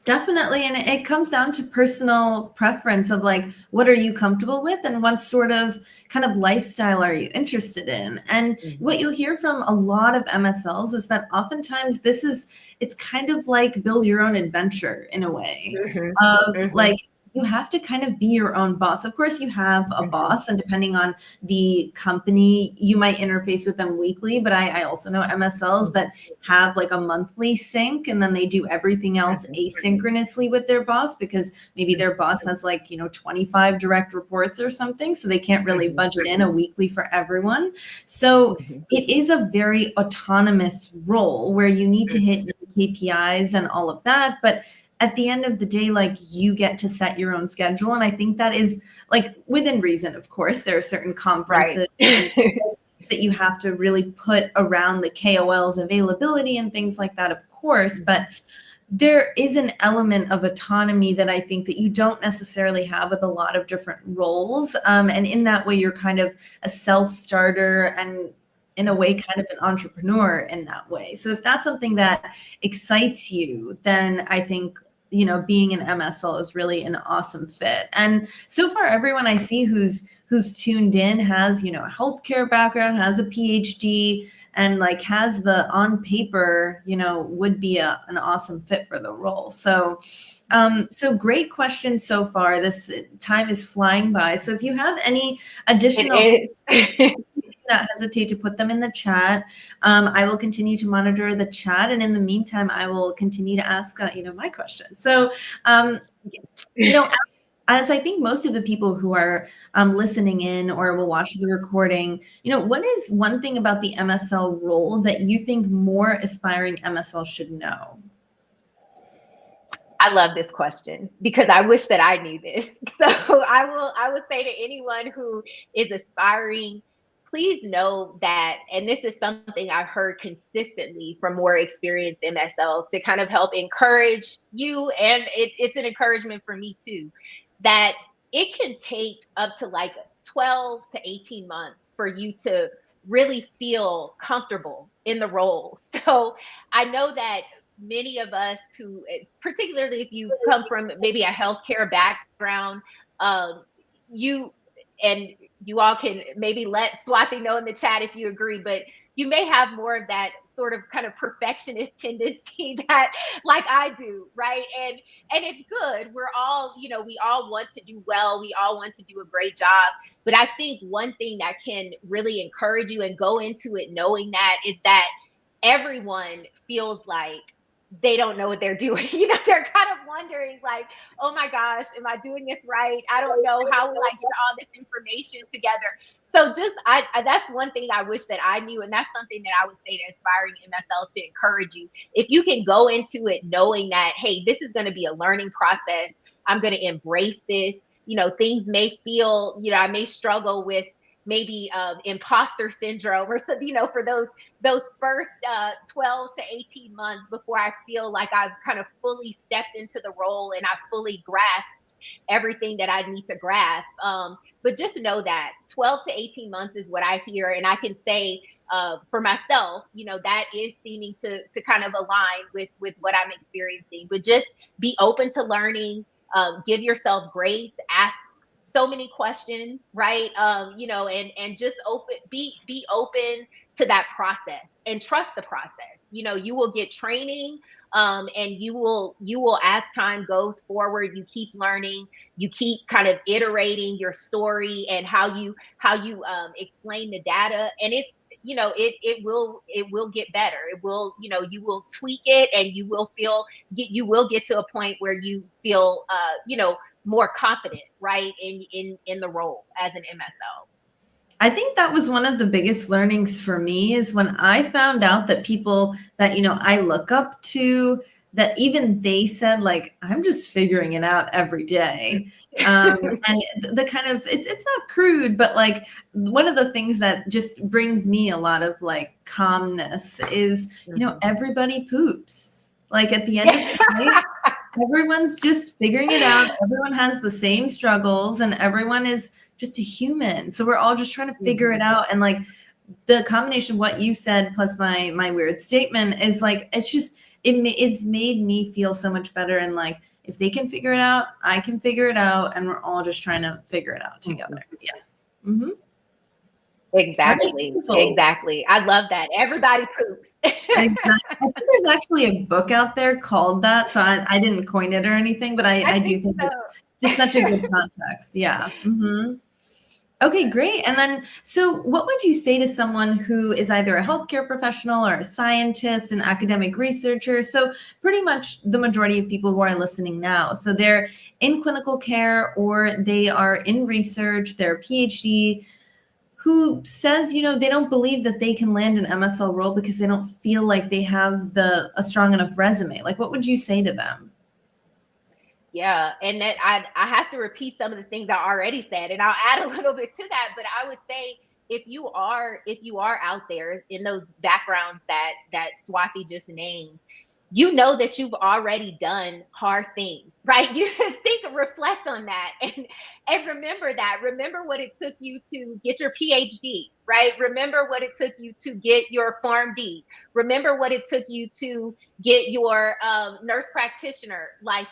Definitely. And it comes down to personal preference of like, what are you comfortable with and what sort of kind of lifestyle are you interested in? And what you'll hear from a lot of MSLs is that oftentimes it's kind of like build your own adventure in a way of like, you have to kind of be your own boss. Of course, you have a boss, and depending on the company, you might interface with them weekly. But I also know MSLs that have like a monthly sync, and then they do everything else asynchronously with their boss because maybe their boss has like, 25 direct reports or something. So they can't really budget in a weekly for everyone. So it is a very autonomous role where you need to hit KPIs and all of that. But at the end of the day, like, you get to set your own schedule. And I think that is like within reason. Of course, there are certain conferences that you have to really put around the KOL's availability and things like that, of course. But there is an element of autonomy that I think that you don't necessarily have with a lot of different roles. And in that way, you're kind of a self-starter and in a way kind of an entrepreneur in that way. So if that's something that excites you, then I think, being an MSL is really an awesome fit. And so far, everyone I see who's tuned in has, a healthcare background, has a PhD, and like has the on paper, would be an awesome fit for the role. So great questions so far. This time is flying by. So if you have any additional not hesitate to put them in the chat. I will continue to monitor the chat, and in the meantime, I will continue to ask, my questions. So, as I think most of the people who are listening in or will watch the recording, what is one thing about the MSL role that you think more aspiring MSL should know? I love this question because I wish that I knew this. So I would say to anyone who is aspiring, please know that, and this is something I've heard consistently from more experienced MSLs to kind of help encourage you, and it's an encouragement for me too, that it can take up to like 12 to 18 months for you to really feel comfortable in the role. So I know that many of us who, particularly if you come from maybe a healthcare background, you and you all can maybe let Swathi know in the chat if you agree, but you may have more of that sort of kind of perfectionist tendency that like I do, right? And it's good. We're all, we all want to do well. We all want to do a great job. But I think one thing that can really encourage you and go into it knowing that is that everyone feels like they don't know what they're doing. They're kind of wondering like, oh my gosh, am I doing this right? I don't know. How will I get all this information together? So that's one thing I wish that I knew. And that's something that I would say to aspiring MSLs to encourage you. If you can go into it knowing that, hey, this is going to be a learning process. I'm going to embrace this. Things may feel, I may struggle with maybe imposter syndrome or so, for those first 12 to 18 months before I feel like I've kind of fully stepped into the role and I fully grasped everything that I need to grasp. But just know that 12 to 18 months is what I hear. And I can say for myself, that is seeming to kind of align with what I'm experiencing. But just be open to learning, give yourself grace, ask so many questions, right? And just be open to that process and trust the process. You will get training, and you will, as time goes forward, you keep learning, you keep kind of iterating your story and how you explain the data, and it's it will get better. It will, you will tweak it, and you will get to a point where you feel more confident, right, in the role as an MSL. I think that was one of the biggest learnings for me is when I found out that people that, I look up to that even they said, like, I'm just figuring it out every day. And the kind of, it's not crude, but like one of the things that just brings me a lot of like calmness is, everybody poops. Like at the end of the day, everyone's just figuring it out. Everyone has the same struggles and everyone is just a human. So we're all just trying to figure it out. And like the combination of what you said plus my weird statement is like, it's made me feel so much better. And like, if they can figure it out, I can figure it out. And we're all just trying to figure it out together. Yes. Mm-hmm. Exactly. Exactly. I love that. Everybody poops. Exactly. I think there's actually a book out there called that. So I didn't coin it or anything, but I do think so. It's just such a good context. Yeah. Mm-hmm. Okay, great. And then, so what would you say to someone who is either a healthcare professional or a scientist, an academic researcher? So pretty much the majority of people who are listening now. So they're in clinical care or they are in research, they're a PhD, who says, they don't believe that they can land an MSL role because they don't feel like they have a strong enough resume. Like, what would you say to them? Yeah, and that I have to repeat some of the things I already said, and I'll add a little bit to that. But I would say if you are out there in those backgrounds that Swathi just named, you know that you've already done hard things, right? You just reflect on that, and remember that. Remember what it took you to get your PhD, right? Remember what it took you to get your pharmd. Remember what it took you to get your nurse practitioner, like,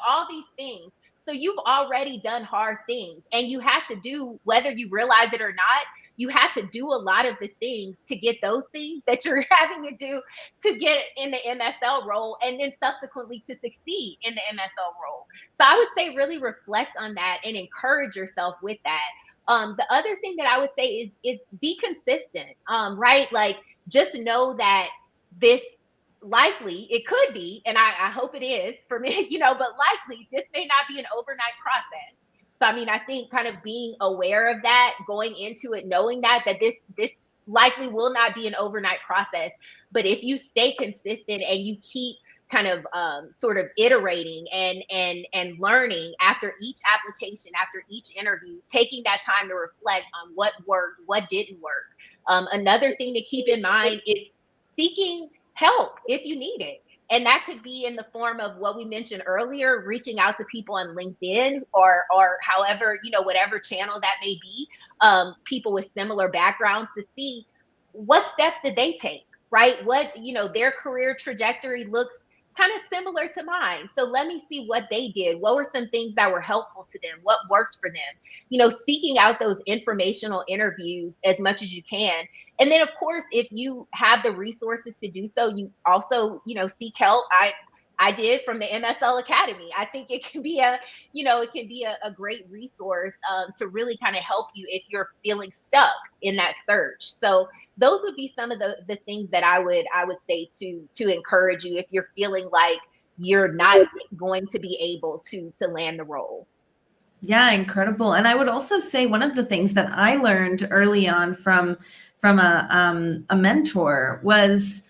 all these things. So you've already done hard things, and you have to do, whether you realize it or not, you have to do a lot of the things to get those things that you're having to do to get in the MSL role, and then subsequently to succeed in the MSL role. So I would say really reflect on that and encourage yourself with that. The other thing that I would say is be consistent, right? Like, just know that this likely, it could be, and I hope it is for me, but likely this may not be an overnight process. So, I mean, I think kind of being aware of that, going into it, knowing that this likely will not be an overnight process. But if you stay consistent and you keep kind of sort of iterating and learning after each application, after each interview, taking that time to reflect on what worked, what didn't work. Another thing to keep in mind is seeking help if you need it. And that could be in the form of what we mentioned earlier, reaching out to people on LinkedIn or however, whatever channel that may be, people with similar backgrounds, to see what steps did they take, right? What, their career trajectory looks kind of similar to mine. So let me see what they did. What were some things that were helpful to them? What worked for them? Seeking out those informational interviews as much as you can. And then, of course, if you have the resources to do so, you also, seek help. I did from the MSL Academy. I think it can be a great resource to really kind of help you if you're feeling stuck in that search. So those would be some of the things that I would say to encourage you if you're feeling like you're not going to be able to land the role. Yeah, incredible. And I would also say one of the things that I learned early on from a mentor was,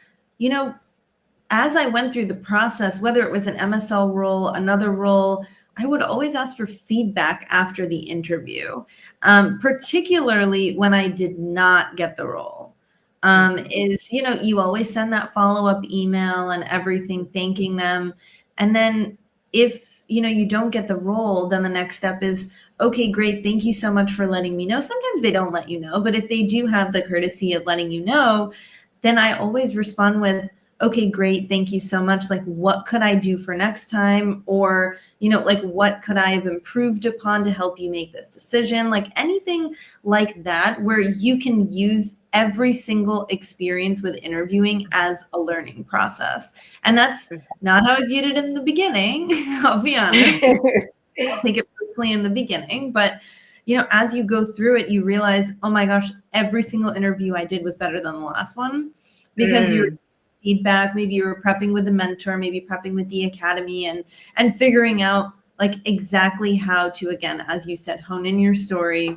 as I went through the process, whether it was an MSL role, another role, I would always ask for feedback after the interview, particularly when I did not get the role. You always send that follow-up email and everything, thanking them. And then if, you don't get the role, then the next step is, okay, great. Thank you so much for letting me know. Sometimes they don't let you know, but if they do have the courtesy of letting you know, then I always respond with, okay, great. Thank you so much. Like, what could I do for next time? Or, like, what could I have improved upon to help you make this decision? Like anything like that, where you can use every single experience with interviewing as a learning process. And that's not how I viewed it in the beginning. I'll be honest. I'll take it personally in the beginning, but as you go through it, you realize, oh my gosh, every single interview I did was better than the last one, because you're feedback, maybe you were prepping with a mentor, maybe prepping with the academy, and figuring out like exactly how to, again, as you said, hone in your story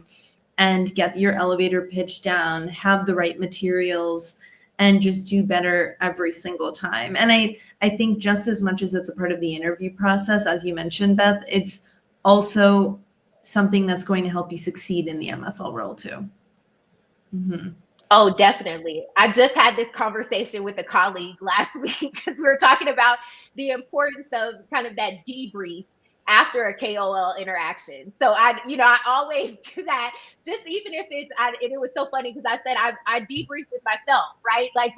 and get your elevator pitch down, have the right materials, and just do better every single time. And I think just as much as it's a part of the interview process, as you mentioned, Beth, it's also something that's going to help you succeed in the MSL role too. Mm-hmm. Oh, definitely. I just had this conversation with a colleague last week because we were talking about the importance of kind of that debrief after a KOL interaction. So I always do that, just even if and it was so funny because I said I debrief with myself, right? Like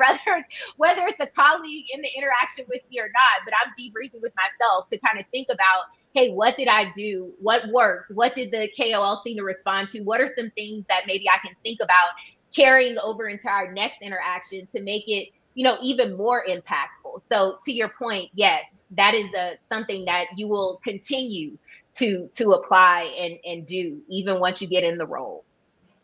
whether it's a colleague in the interaction with me or not, but I'm debriefing with myself to kind of think about, hey, what did I do? What worked? What did the KOL seem to respond to? What are some things that maybe I can think about carrying over into our next interaction to make it, even more impactful? So to your point, yes, that is something that you will continue to apply and do even once you get in the role.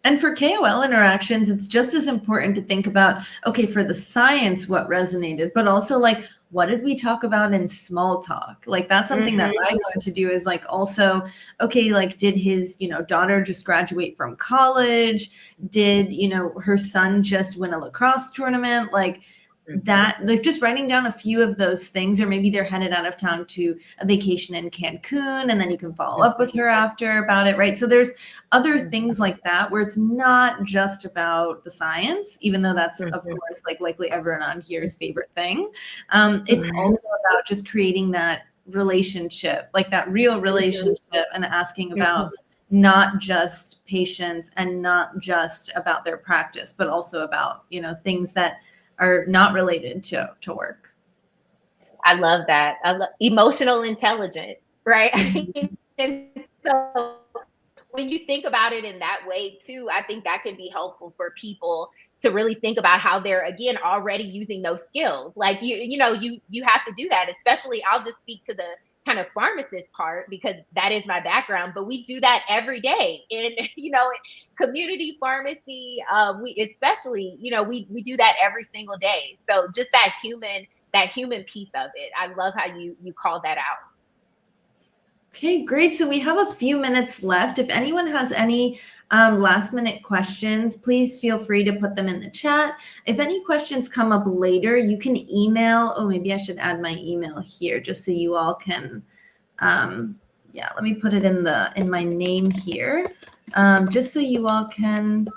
And for KOL interactions, it's just as important to think about, okay, for the science, what resonated, but also like, what did we talk about in small talk? Like that's something that I learned to do is like also, okay, like did his, daughter just graduate from college? Did, her son just win a lacrosse tournament? Like that, like just writing down a few of those things, or maybe they're headed out of town to a vacation in Cancun, and then you can follow up with her after about it, right? So there's other things like that where it's not just about the science, even though that's of course like likely everyone on here's favorite thing. It's also about just creating that relationship, like that real relationship, and asking about not just patients and not just about their practice, but also about, things that are not related to work. I love that. I love emotional intelligence, right? And so when you think about it in that way too, I think that can be helpful for people to really think about how they're, again, already using those skills. Like you have to do that, especially I'll just speak to the kind of pharmacist part because that is my background, but we do that every day in, community pharmacy. We especially, we do that every single day. So just that human piece of it. I love how you call that out. Okay, great. So we have a few minutes left. If anyone has any last minute questions, please feel free to put them in the chat. If any questions come up later, you can email. Oh, maybe I should add my email here just so you all can, let me put it in my name here, just so you all can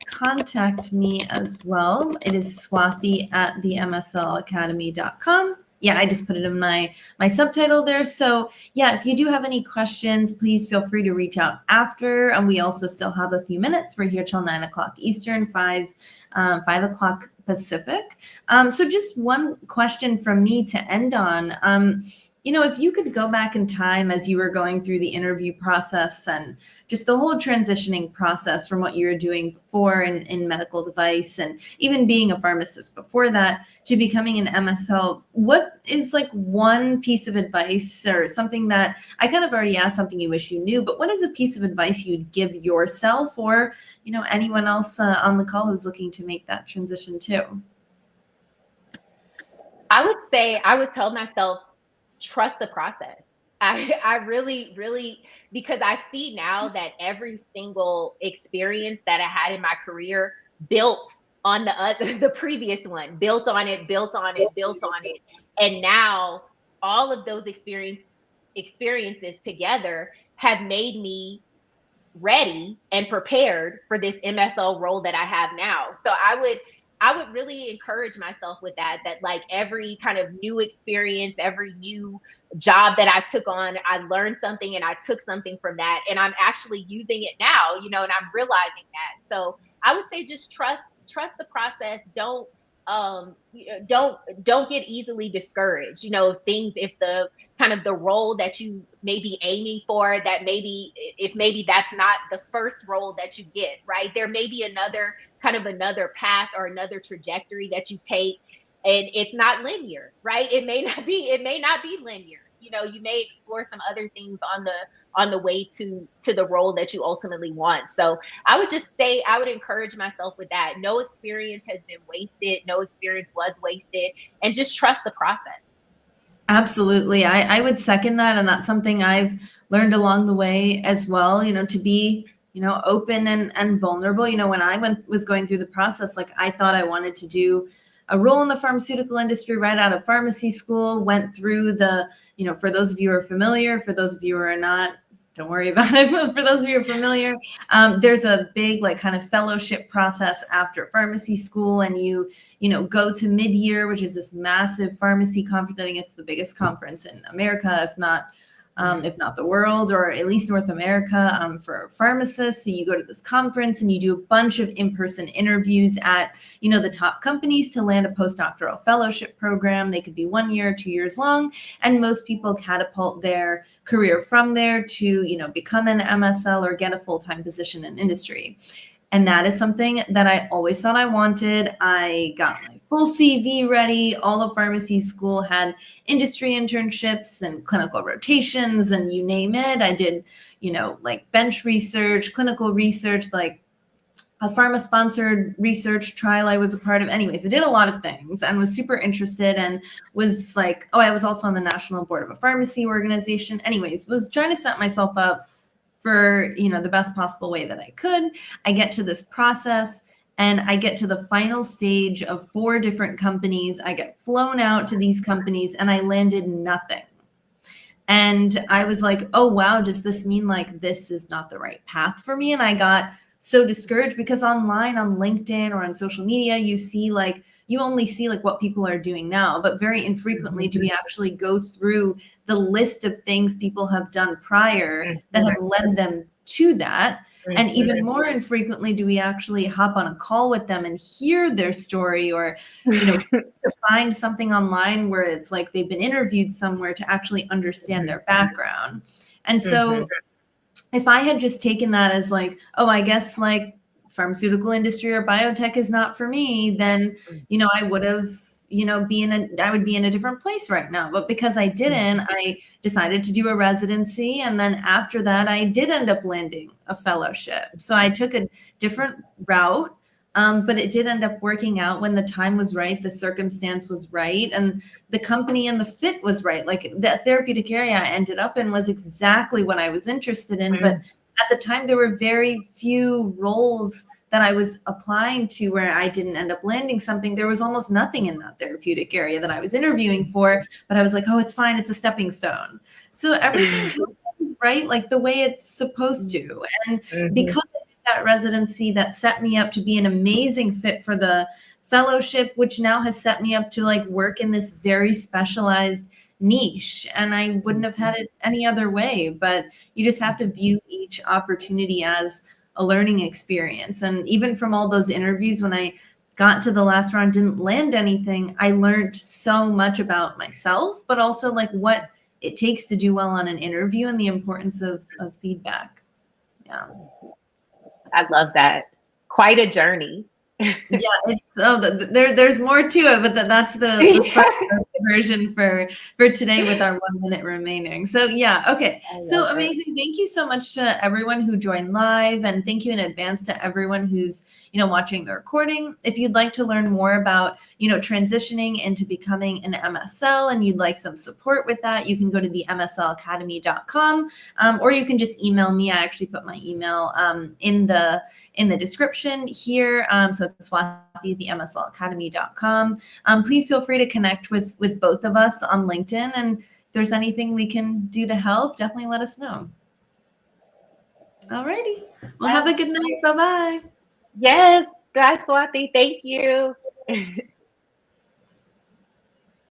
contact me as well. It is Swathi at the MSLacademy.com. Yeah, I just put it in my subtitle there. So yeah, if you do have any questions, please feel free to reach out after. And we also still have a few minutes. We're here till 9 o'clock Eastern, 5 o'clock Pacific. So just one question from me to end on. If you could go back in time as you were going through the interview process and just the whole transitioning process from what you were doing before in medical device and even being a pharmacist before that to becoming an MSL, what is like one piece of advice or something that I kind of already asked, something you wish you knew, but what is a piece of advice you'd give yourself or, anyone else on the call who's looking to make that transition too? I would say I would tell myself, trust the process. I really, really, because I see now that every single experience that I had in my career built on the previous one, built on it, built on it, built on it. And now all of those experiences together have made me ready and prepared for this MSL role that I have now. So I would really encourage myself with that like every kind of new experience, every new job that I took on, I learned something and I took something from that. And I'm actually using it now, and I'm realizing that. So I would say just trust the process. Don't get easily discouraged. If the kind of the role that you may be aiming for, that maybe that's not the first role that you get, right? There may be another path or another trajectory that you take, and it's not linear, right? It may not be linear. You may explore some other things on the way to the role that you ultimately want. So I would just say, I would encourage myself with that. No experience has been wasted. No experience was wasted, and just trust the process. Absolutely. I would second that. And that's something I've learned along the way as well, to be, open and vulnerable. When I was going through the process, like I thought I wanted to do a role in the pharmaceutical industry right out of pharmacy school, went through the, for those of you who are familiar, for those of you who are not, don't worry about it. But for those of you who are familiar, there's a big like kind of fellowship process after pharmacy school, and you go to mid-year, which is this massive pharmacy conference. I think it's the biggest conference in America, if not the world, or at least North America, for pharmacists. So you go to this conference and you do a bunch of in-person interviews at, the top companies to land a postdoctoral fellowship program. They could be 1 year, 2 years long. And most people catapult their career from there to, become an MSL or get a full-time position in industry. And that is something that I always thought I wanted. I got my full CV ready. All of pharmacy school had industry internships and clinical rotations and you name it. I did, like bench research, clinical research, like a pharma-sponsored research trial I was a part of. Anyways, I did a lot of things and was super interested, and was like, I was also on the National Board of a Pharmacy organization. Anyways, was trying to set myself up for, the best possible way that I could. I get to this process and I get to the final stage of 4 different companies. I get flown out to these companies and I landed nothing. And I was like, oh, wow, does this mean like this is not the right path for me? And I got so discouraged because online on LinkedIn or on social media, you only see like what people are doing now, but very infrequently do we actually go through the list of things people have done prior that have led them to that. And even more infrequently do we actually hop on a call with them and hear their story, or, to find something online where it's like they've been interviewed somewhere to actually understand their background. And so if I had just taken that as like, I guess like pharmaceutical industry or biotech is not for me, then, I would have, I would be in a different place right now. But because I didn't, I decided to do a residency. And then after that, I did end up landing a fellowship. So I took a different route. But it did end up working out when the time was right, the circumstance was right, and the company and the fit was right. Like the therapeutic area I ended up in was exactly what I was interested in. But at the time, there were very few roles that I was applying to where I didn't end up landing something. There was almost nothing in that therapeutic area that I was interviewing for, but I was like, oh, it's fine. It's a stepping stone. So everything happens, right? Like the way it's supposed to. And because that residency, that set me up to be an amazing fit for the fellowship, which now has set me up to like work in this very specialized niche. And I wouldn't have had it any other way, but you just have to view each opportunity as a learning experience. And even from all those interviews, when I got to the last round, didn't land anything, I learned so much about myself, but also like what it takes to do well on an interview and the importance of feedback. Yeah. I love that. Quite a journey. It's there's more to it, but that's the version for today with our 1 minute remaining. So yeah, okay. So amazing. Thank you so much to everyone who joined live, and thank you in advance to everyone who's watching the recording. If you'd like to learn more about transitioning into becoming an MSL and you'd like some support with that, you can go to the MSLacademy.com, or you can just email me. I actually put my email in the description here. So it's Swathi, the MSLacademy.com. Please feel free to connect with both of us on LinkedIn. And if there's anything we can do to help, definitely let us know. All righty. Well, have a good night. Bye-bye. Yes. Bye, Swathi. Thank you.